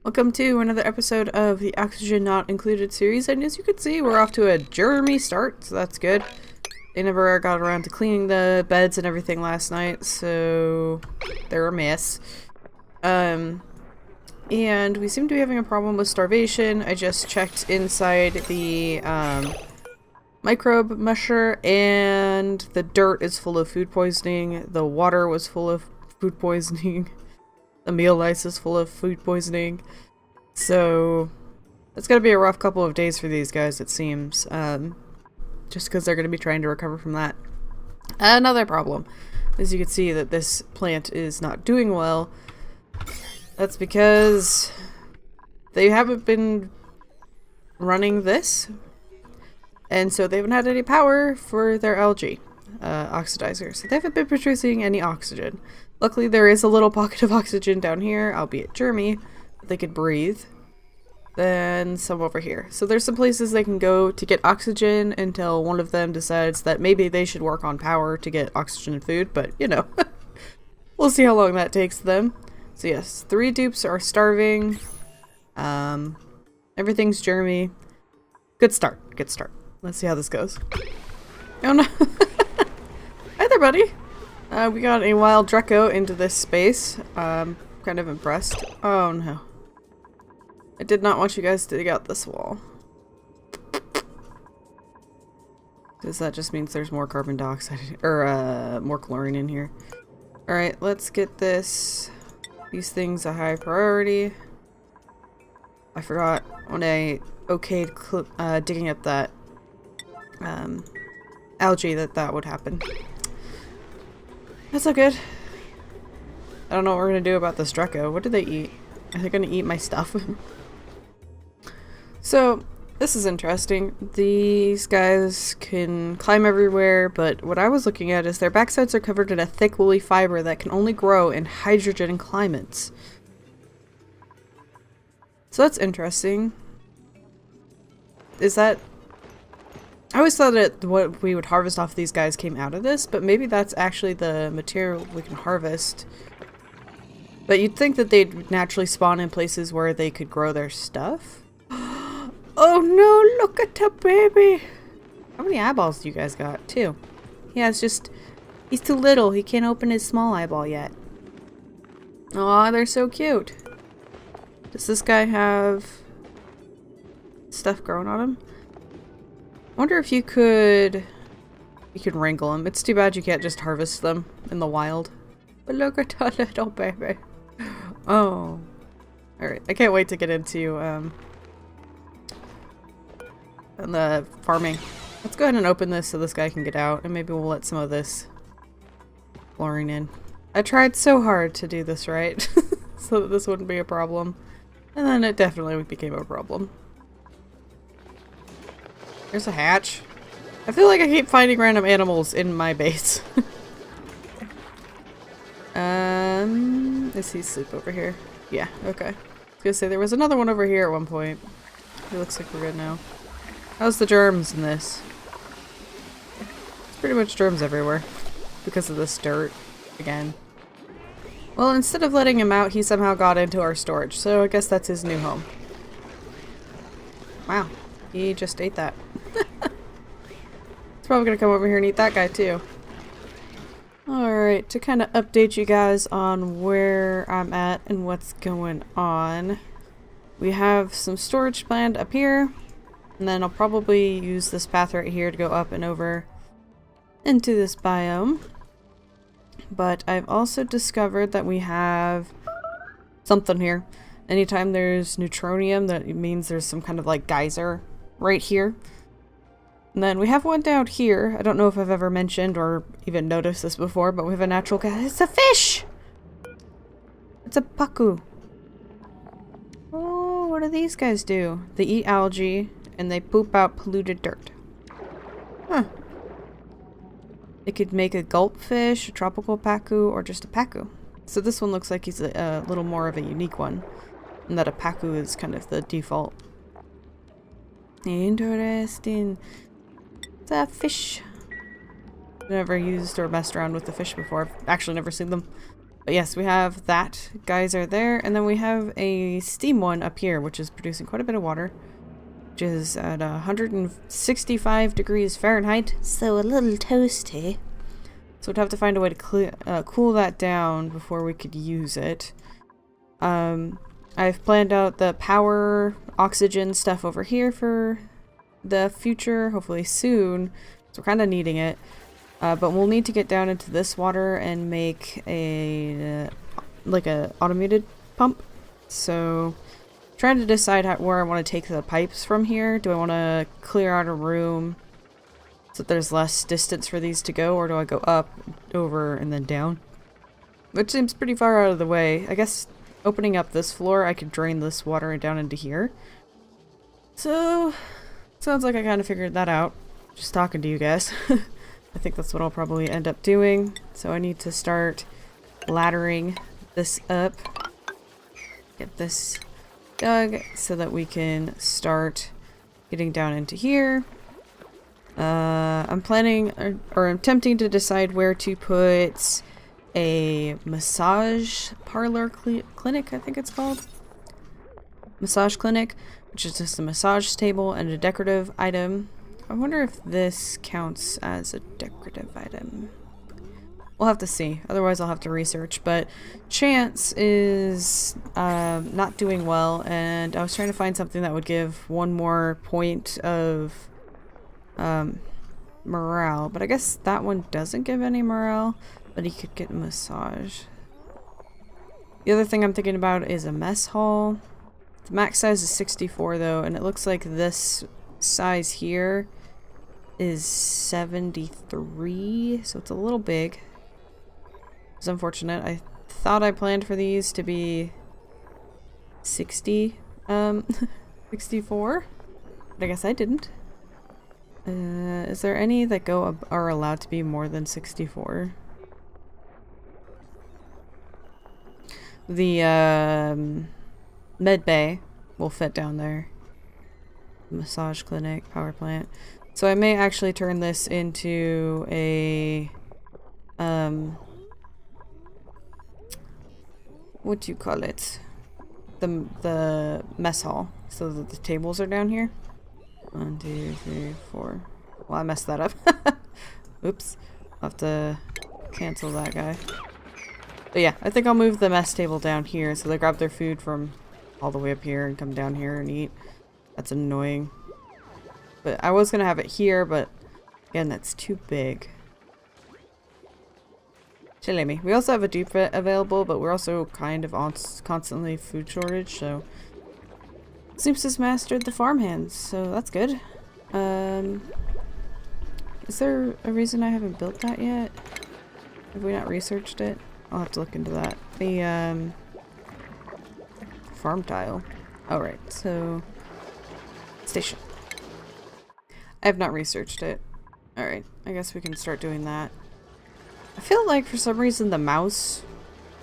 Welcome to another episode of the Oxygen Not Included series, and as you can see, we're off to a Jeremy start, so that's good. They never got around to cleaning the beds and everything last night, so they're a mess. And we seem to be having a problem with starvation. I just checked inside the microbe musher, and the dirt is full of food poisoning. The water was full of food poisoning. The meal ice is full of food poisoning. So it's gonna be a rough couple of days for these guys, it seems. Just because they're gonna be trying to recover from that. Another problem, as you can see, that this plant is not doing well. That's because they haven't been running this, and so they haven't had any power for their algae oxidizer. So they haven't been producing any oxygen. Luckily, there is a little pocket of oxygen down here, albeit germy, that they could breathe. Then some over here. So there's some places they can go to get oxygen until one of them decides that maybe they should work on power to get oxygen and food, but you know, we'll see how long that takes them. So yes, 3 dupes are starving. Everything's germy. Good start, good start. Let's see how this goes. Oh no. Hi there, buddy. We got a wild Draco into this space. Kind of impressed. Oh no. I did not want you guys to dig out this wall. Because that just means there's more carbon dioxide, or more chlorine in here. Alright, let's get these things a high priority. I forgot when I okayed digging up that algae that would happen. That's not good. I don't know what we're gonna do about this Draco. What do they eat? Are they gonna eat my stuff? So, this is interesting. These guys can climb everywhere, but what I was looking at is their backsides are covered in a thick woolly fiber that can only grow in hydrogen climates. So that's interesting. Is that... I always thought that what we would harvest off these guys came out of this, but maybe that's actually the material we can harvest. But you'd think that they'd naturally spawn in places where they could grow their stuff. Oh no, look at the baby! How many eyeballs do you guys got? 2. Yeah, it's just... he's too little. He can't open his small eyeball yet. Aw, they're so cute. Does this guy have stuff growing on him? I wonder if you could wrangle them. It's too bad you can't just harvest them in the wild. But look at that little baby. Oh. Alright, I can't wait to get into the farming. Let's go ahead and open this so this guy can get out, and maybe we'll let some of this chlorine in. I tried so hard to do this right so that this wouldn't be a problem. And then it definitely became a problem. There's a hatch. I feel like I keep finding random animals in my base. Is he asleep over here? Yeah, okay. I was gonna say there was another one over here at one point. It looks like we're good now. How's the germs in this? It's pretty much germs everywhere. Because of this dirt. Again. Well, instead of letting him out, he somehow got into our storage. So I guess that's his new home. Wow. He just ate that. He's probably gonna come over here and eat that guy too. Alright, to kind of update you guys on where I'm at and what's going on. We have some storage planned up here. And then I'll probably use this path right here to go up and over into this biome. But I've also discovered that we have something here. Anytime there's neutronium, that means there's some kind of like geyser right here. And then we have one down here. I don't know if I've ever mentioned or even noticed this before, but we have a natural gas. It's a fish! It's a pacu. Oh, what do these guys do? They eat algae and they poop out polluted dirt. Huh. It could make a gulp fish, a tropical pacu, or just a pacu. So this one looks like he's a little more of a unique one. And that a pacu is kind of the default. Interesting. It's a fish. I've never used or messed around with the fish before. I've actually never seen them. But yes, we have that geyser there, and then we have a steam one up here, which is producing quite a bit of water, which is at 165 degrees Fahrenheit, so a little toasty. So we'd have to find a way to cool that down before we could use it. I've planned out the power, oxygen stuff over here for the future, hopefully soon. So we're kind of needing it. But we'll need to get down into this water and make a like a automated pump. So trying to decide where I want to take the pipes from here. Do I want to clear out a room so that there's less distance for these to go, or do I go up, over, and then down? Which seems pretty far out of the way. I guess opening up this floor, I could drain this water down into here. So, sounds like I kind of figured that out. Just talking to you guys. I think that's what I'll probably end up doing. So I need to start laddering this up. Get this dug so that we can start getting down into here. I'm planning, or I'm attempting to decide where to put a massage parlor clinic, I think it's called. Massage clinic, which is just a massage table and a decorative item. I wonder if this counts as a decorative item. We'll have to see. Otherwise I'll have to research. But Chance is not doing well, and I was trying to find something that would give one more point of morale. But I guess that one doesn't give any morale, but he could get a massage. The other thing I'm thinking about is a mess hall. The max size is 64 though, and it looks like this size here is 73, so it's a little big. It's unfortunate. I thought I planned for these to be 60, 64, but I guess I didn't. Is there any that are allowed to be more than 64? The med bay will fit down there. Massage clinic, power plant. So I may actually turn this into a what do you call it? The mess hall, so that the tables are down here. 1, 2, 3, 4. Well, I messed that up. Oops. I'll have to cancel that guy. But yeah, I think I'll move the mess table down here so they grab their food from all the way up here and come down here and eat. That's annoying. But I was gonna have it here, but again, that's too big. Silly me. We also have a dupe available, but we're also kind of on constantly food shortage, so seems to have mastered the farmhands, so that's good. Is there a reason I haven't built that yet? Have we not researched it? I'll have to look into that. The farm tile. Alright, so station. I have not researched it. Alright, I guess we can start doing that. I feel like for some reason the mouse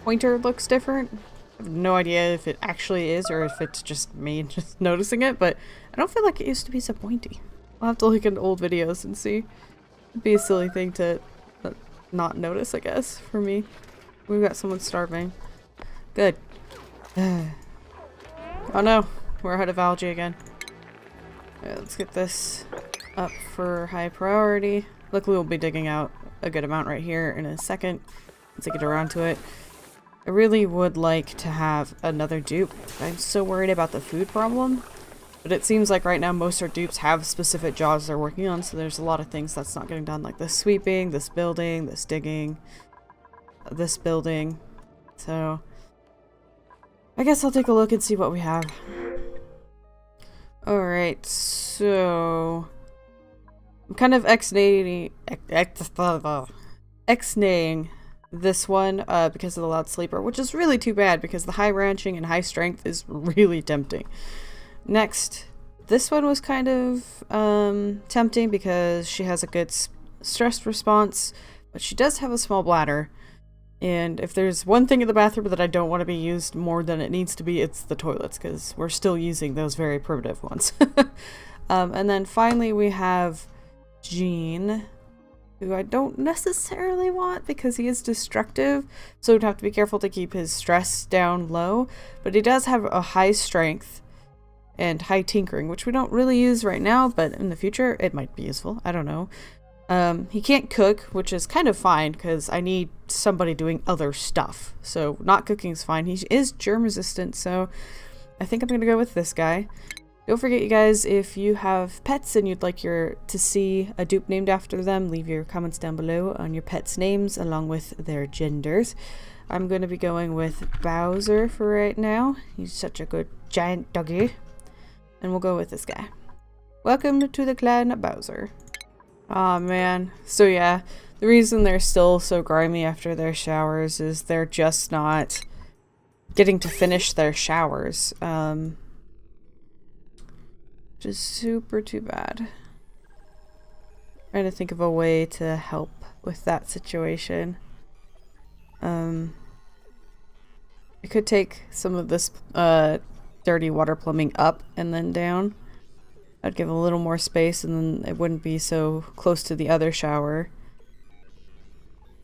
pointer looks different. I have no idea if it actually is or if it's just me just noticing it, but I don't feel like it used to be so pointy. I'll have to look at old videos and see. It'd be a silly thing to not notice, I guess, for me. We've got someone starving. Good. Oh no, we're ahead of algae again. Alright, let's get this up for high priority. Luckily we'll be digging out a good amount right here in a second once I get around to it. I really would like to have another dupe. I'm so worried about the food problem, but it seems like right now most our dupes have specific jobs they're working on, so there's a lot of things that's not getting done, like this sweeping, this building, this digging, this building. So I guess I'll take a look and see what we have. Alright, so I'm kind of ex-naying this one because of the loud sleeper, which is really too bad because the high ranching and high strength is really tempting. Next, this one was kind of tempting because she has a good stress response, but she does have a small bladder. And if there's one thing in the bathroom that I don't want to be used more than it needs to be, it's the toilets, because we're still using those very primitive ones. And then finally we have Jean. who I don't necessarily want because he is destructive, so we'd have to be careful to keep his stress down low, but he does have a high strength and high tinkering, which we don't really use right now, but in the future it might be useful. I don't know. He can't cook, which is kind of fine because I need somebody doing other stuff. So not cooking's fine. He is germ resistant, so I think I'm gonna go with this guy. Don't forget, you guys, if you have pets and you'd like to see a dupe named after them, leave your comments down below on your pets' names along with their genders. I'm going to be going with Bowser for right now. He's such a good giant doggy. And we'll go with this guy. Welcome to the clan Bowser. Aw, man. So yeah, the reason they're still so grimy after their showers is they're just not getting to finish their showers. Just super too bad. Trying to think of a way to help with that situation. I could take some of this dirty water plumbing up and then down. I'd give a little more space and then it wouldn't be so close to the other shower.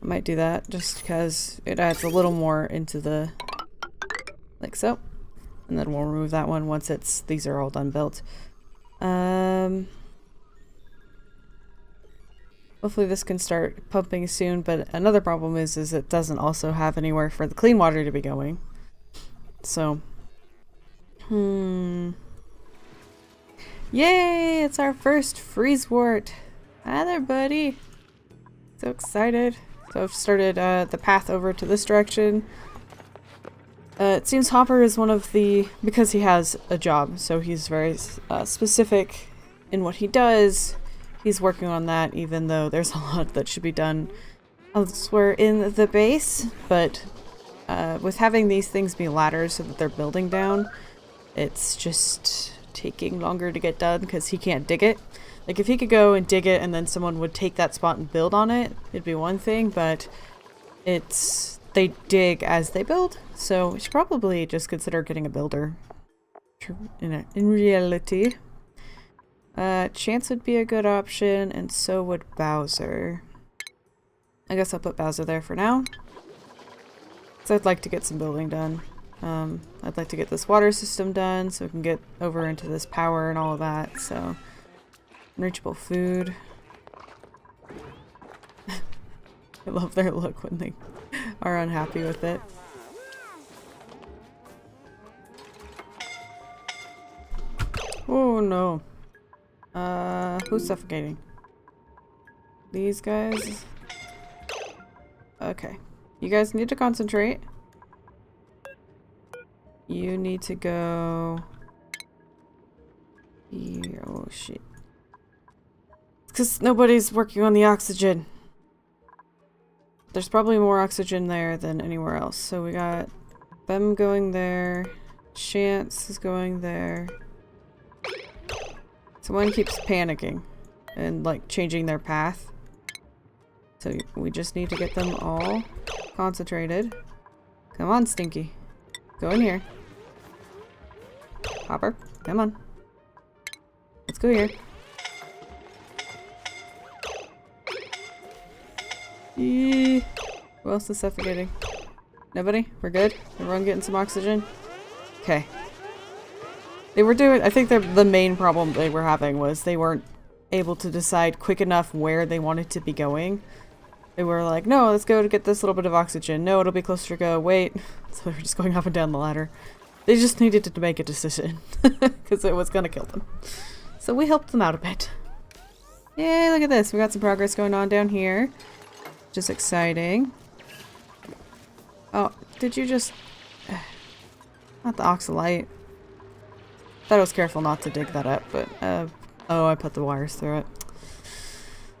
I might do that just because it adds a little more into the, like so. And then we'll remove that one once these are all done built. Hopefully this can start pumping soon, but another problem is it doesn't also have anywhere for the clean water to be going. So, yay! It's our first freeze wart. Hi there, buddy. So excited. So I've started the path over to this direction. It seems Hopper is one of the, because he has a job, so he's very specific in what he does. He's working on that, even though there's a lot that should be done elsewhere in the base. But with having these things be ladders so that they're building down, it's just taking longer to get done because he can't dig it. Like if he could go and dig it and then someone would take that spot and build on it, it'd be one thing, but they dig as they build, so we should probably just consider getting a builder in reality. Chance would be a good option, and so would Bowser. I guess I'll put Bowser there for now, because I'd like to get some building done. I'd like to get this water system done so we can get over into this power and all of that. So unreachable food. I love their look when they are unhappy with it. Oh no. Who's suffocating? These guys? Okay. You guys need to concentrate. You need to go here. Oh shit. It's because nobody's working on the oxygen. There's probably more oxygen there than anywhere else. So we got them going there. Chance is going there. Someone keeps panicking and like changing their path. So we just need to get them all concentrated. Come on, Stinky. Go in here. Hopper, come on. Let's go here. Eee. Who else is suffocating? Nobody? We're good? Everyone getting some oxygen? Okay. They were doing, I think the main problem they were having was they weren't able to decide quick enough where they wanted to be going. They were like, no, let's go to get this little bit of oxygen. No, it'll be closer to go. Wait. So they're just going up and down the ladder. They just needed to make a decision because it was going to kill them. So we helped them out a bit. Yay, look at this. We got some progress going on down here. Which is exciting. Oh, did you just... Not the oxalite. Thought I was careful not to dig that up, but... oh, I put the wires through it.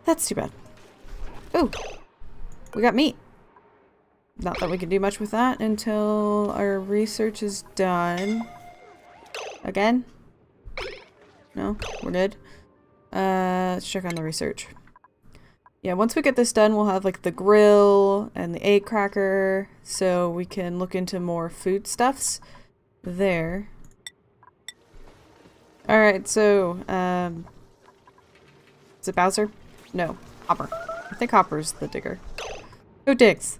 That's too bad. Ooh! We got meat. Not that we can do much with that until our research is done. Again? No? We're good? Let's check on the research. Yeah, once we get this done, we'll have like the grill and the egg cracker, so we can look into more foodstuffs there. Alright, so, is it Bowser? No, Hopper. I think Hopper's the digger. Who digs?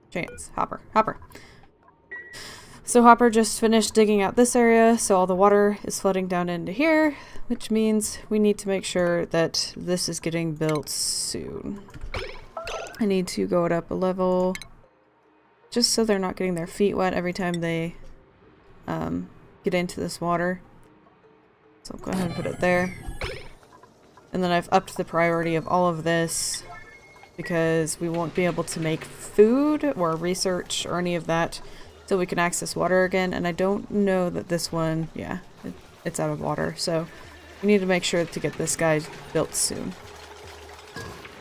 Chance. Hopper. Hopper. So Hopper just finished digging out this area, so all the water is flooding down into here, which means we need to make sure that this is getting built soon. I need to go it up a level, just so they're not getting their feet wet every time they get into this water. So I'll go ahead and put it there. And then I've upped the priority of all of this because we won't be able to make food or research or any of that till we can access water again. And I don't know that this one, yeah, it's out of water. So we need to make sure to get this guy built soon.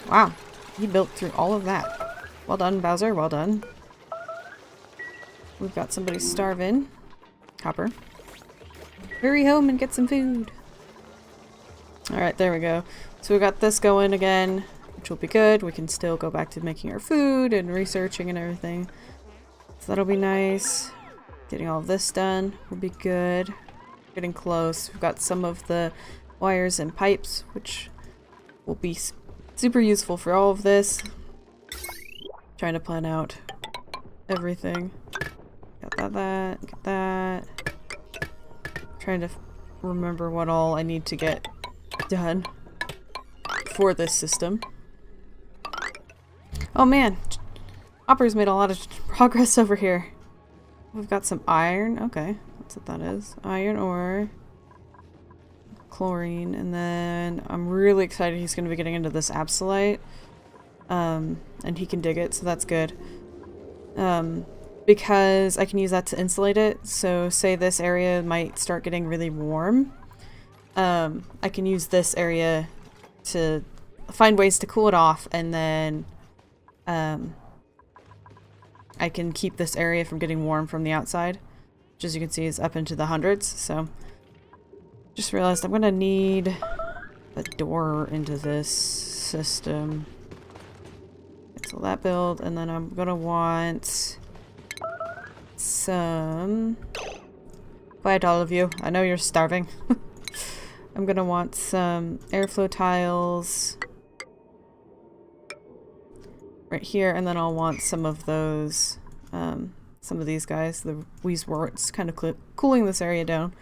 Wow, he built through all of that. Well done, Bowser, well done. We've got somebody starving. Hopper. Hurry home and get some food. Alright, there we go. So we got this going again, which will be good. We can still go back to making our food and researching and everything. So that'll be nice. Getting all of this done will be good. Getting close. We've got some of the wires and pipes, which will be super useful for all of this. Trying to plan out everything. Got that, get that. Trying to remember what all I need to get done for this system. Oh man, Hopper's made a lot of progress over here. We've got some iron. Okay, that's what that is. Iron ore, chlorine, and then I'm really excited he's going to be getting into this absolite. And he can dig it, so that's good. Because I can use that to insulate it. So say this area might start getting really warm. I can use this area to find ways to cool it off, and then I can keep this area from getting warm from the outside, which as you can see is up into the hundreds. So just realized I'm gonna need a door into this system. So that build, and then I'm gonna want some... Quiet, all of you. I know you're starving. I'm gonna want some airflow tiles right here, and then I'll want some of those, some of these guys, the Weezeworts, kind of cooling this area down.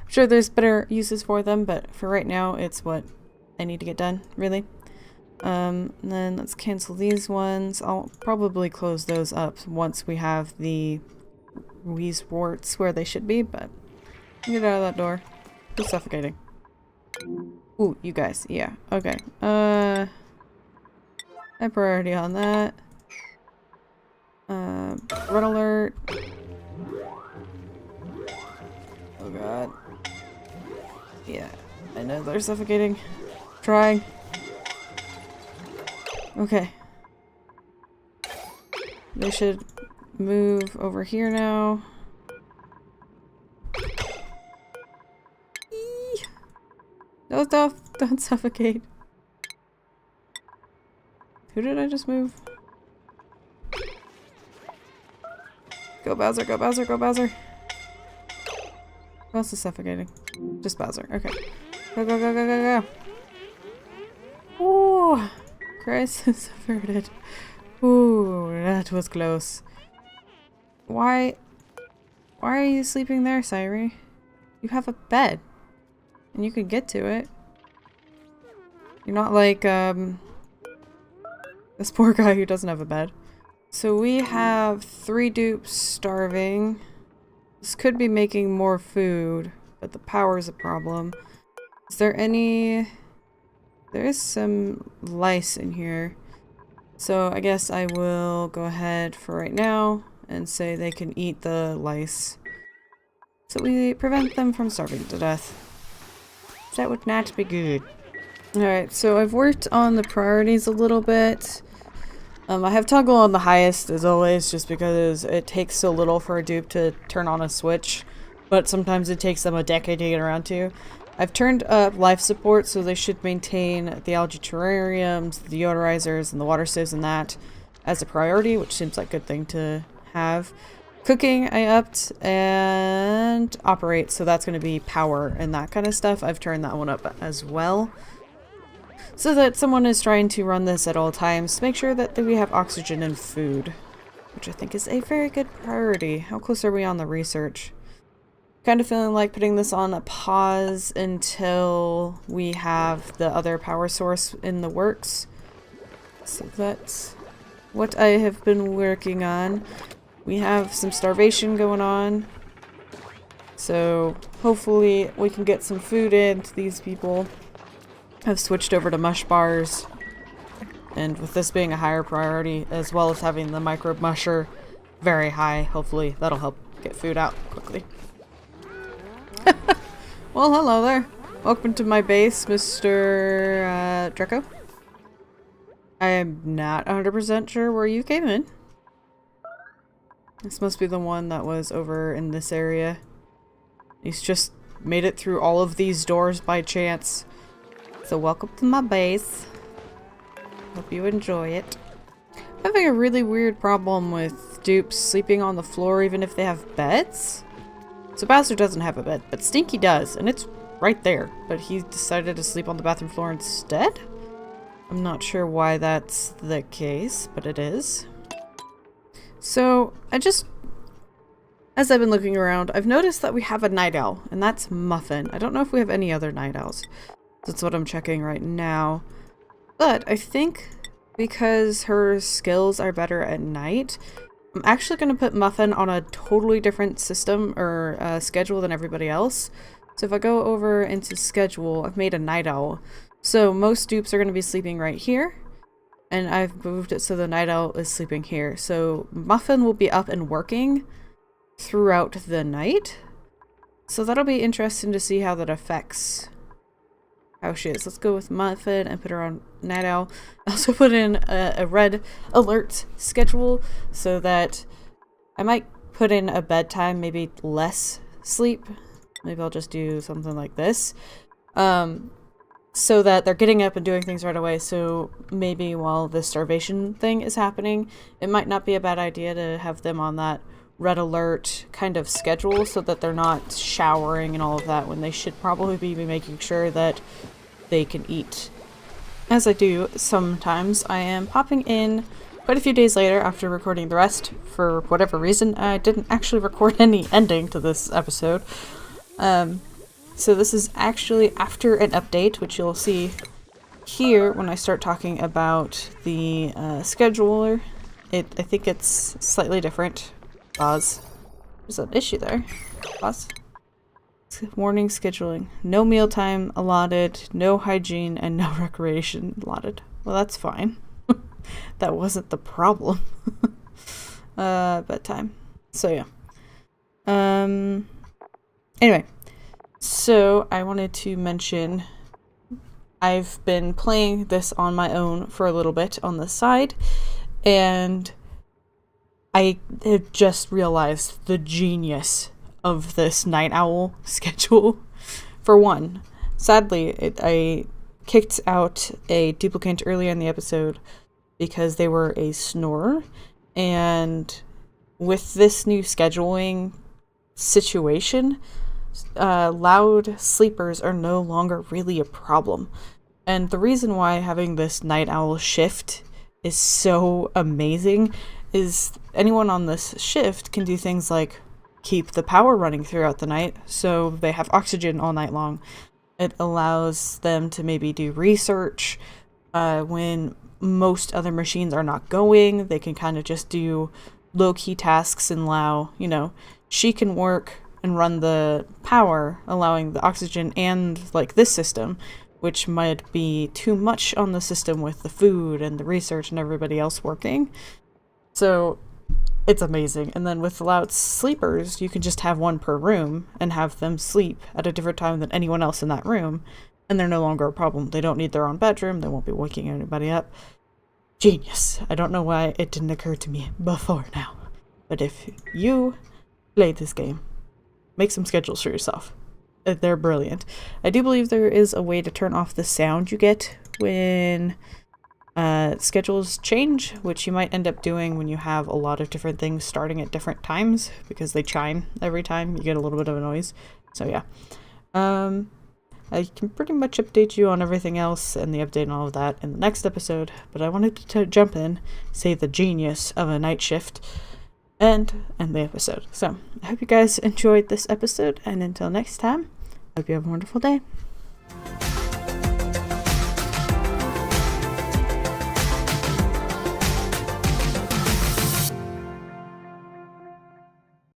I'm sure there's better uses for them, but for right now, it's what I need to get done, really. And then let's cancel these ones. I'll probably close those up once we have the Weezeworts where they should be, but get out of that door. It's suffocating. Ooh, you guys. Yeah. Okay. High priority on that. Red alert. Oh god. Yeah. I know they're suffocating. Trying. Okay. They should move over here now. Eee! Don't suffocate. Who did I just move? Go Bowser, go Bowser, go Bowser. Who else is suffocating? Just Bowser. Okay. Go, go, go, go, go, go. Ooh! Crisis averted. Ooh, that was close. Why are you sleeping there, Sairi? You have a bed. And you can get to it. You're not like, this poor guy who doesn't have a bed. So we have 3 dupes starving. This could be making more food, but the power's a problem. Is there any... There is some lice in here. So I guess I will go ahead for right now and say they can eat the lice. So we prevent them from starving to death. That would not be good. Alright, so I've worked on the priorities a little bit. I have toggle on the highest as always, just because it takes so little for a dupe to turn on a switch, but sometimes it takes them a decade to get around to. I've turned up life support, so they should maintain the algae terrariums, the deodorizers, and the water stoves and that as a priority, which seems like a good thing to have. Cooking I upped, and operate, so that's going to be power and that kind of stuff. I've turned that one up as well. so that someone is trying to run this at all times to make sure that we have oxygen and food, which I think is a very good priority. How close are we on the research? Kind of feeling like putting this on a pause until we have the other power source in the works. So that's what I have been working on. We have some starvation going on, so hopefully we can get some food in to these people. I've switched over to mush bars, and with this being a higher priority, as well as having the microbe musher very high, hopefully that'll help get food out quickly. Well, hello there. Welcome to my base, Mr. Draco. I am not 100% sure where you came in. This must be the one that was over in this area. He's just made it through all of these doors by chance. So welcome to my base. Hope you enjoy it. I'm having a really weird problem with dupes sleeping on the floor even if they have beds. So Bowser doesn't have a bed, but Stinky does, and it's right there. But he decided to sleep on the bathroom floor instead? I'm not sure why that's the case, but it is. So, as I've been looking around, I've noticed that we have a night owl, and that's Muffin. I don't know if we have any other night owls. That's what I'm checking right now. But I think because her skills are better at night, I'm actually going to put Muffin on a totally different system or schedule than everybody else. So if I go over into schedule, I've made a night owl. So most dupes are going to be sleeping right here. And I've moved it so the night owl is sleeping here. So Muffin will be up and working throughout the night. So that'll be interesting to see how that affects how she is. Let's go with Muffin and put her on night owl. I also put in a red alert schedule so that I might put in a bedtime, maybe less sleep. Maybe I'll just do something like this. So that they're getting up and doing things right away. So maybe while the starvation thing is happening, it might not be a bad idea to have them on that red alert kind of schedule so that they're not showering and all of that when they should probably be making sure that they can eat. As I do sometimes, I am popping in quite a few days later after recording the rest. For whatever reason, I didn't actually record any ending to this episode. So this is actually after an update, which you'll see here when I start talking about the scheduler. I think it's slightly different. Pause. There's an issue there. Pause. Morning scheduling. No mealtime allotted, no hygiene, and no recreation allotted. Well, that's fine. That wasn't the problem. Bedtime. So yeah. Anyway. So I wanted to mention I've been playing this on my own for a little bit on the side, and I have just realized the genius of this night owl schedule. For one, sadly, I kicked out a duplicant earlier in the episode because they were a snorer, and with this new scheduling situation, loud sleepers are no longer really a problem. And the reason why having this night owl shift is so amazing is anyone on this shift can do things like keep the power running throughout the night, so they have oxygen all night long. It allows them to maybe do research when most other machines are not going. They can kind of just do low-key tasks and allow, she can work and run the power, allowing the oxygen and like this system, which might be too much on the system with the food and the research and everybody else working. So it's amazing. And then with loud sleepers, you can just have one per room and have them sleep at a different time than anyone else in that room, and they're no longer a problem. They don't need their own bedroom. They won't be waking anybody up. Genius. I don't know why it didn't occur to me before now. But if you play this game, make some schedules for yourself. They're brilliant. I do believe there is a way to turn off the sound you get when schedules change, which you might end up doing when you have a lot of different things starting at different times, because they chime every time. You get a little bit of a noise. So yeah. I can pretty much update you on everything else and the update and all of that in the next episode, but I wanted to jump in, say the genius of a night shift, and end the episode. So, I hope you guys enjoyed this episode, and until next time, I hope you have a wonderful day.